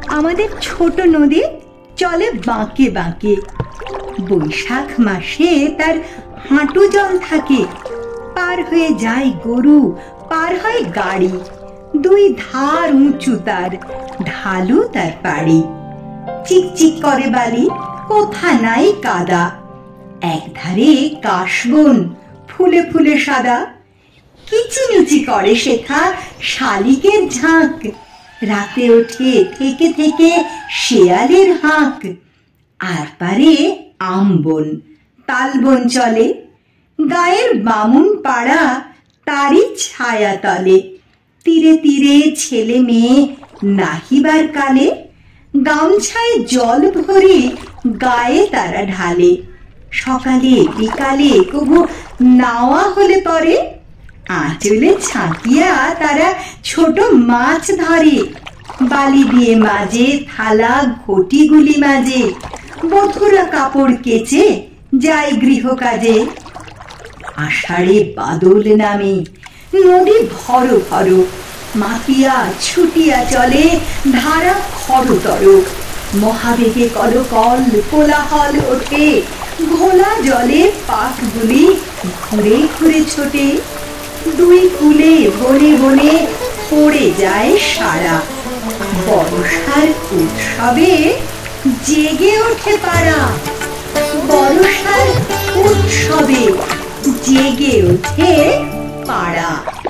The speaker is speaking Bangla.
আমাদের ছোট নদী চলে বাঁকে বাঁকে। বৈশাখ মাসে তার হাঁটু জল থাকে। পার হয়ে যায় গরু, পার হয় গাড়ি। দুই ধার উঁচু তার, ঢালু তার পাড়ি। চিকচিক করে বালি, কোথা নাই কাদা। একধারে কাশবন, ফুলে ফুলে সাদা। কিচিমিচি করে শেখা শালিকের ঝাঁক। রাতে ওঠে থেকে থেকে শেয়ালের হাঁক। আর পারে আমবন, তালবন চলে। গায়ের বামুন পাড়া তারই ছায়া তলে। তীরে তীরে ছেলে মেয়ে নাহিবার কালে। গামছায় জল ভরে গায়ে তারা ঢালে। সকালে বিকালে কবু নাওয়া হলে পরে আঁচলে ছাঁকিয়া তারা ছোট মাছ ধরে। বালি দিয়ে মাঝে থালা ঘটিগুলি মাঝে। বধুরা কাপড় কেচে যায় গৃহ কাজে। আষাঢ়ে বাদল নামে, নদী ভর ভর। মাতিয়া ছুটিয়া চলে ধারা খরতর। মহাবেগে কলকল কোলাহল ওঠে। ঘোলা জলে পাকগুলি ঘুরে ঘুরে ছোটে। দুই কূলে বনে বনে পড়ে যায় সারা। বর্ষার উৎসবে জেগে ওঠে পাড়া। বর্ষার উৎসবে জেগে ওঠে পাড়া।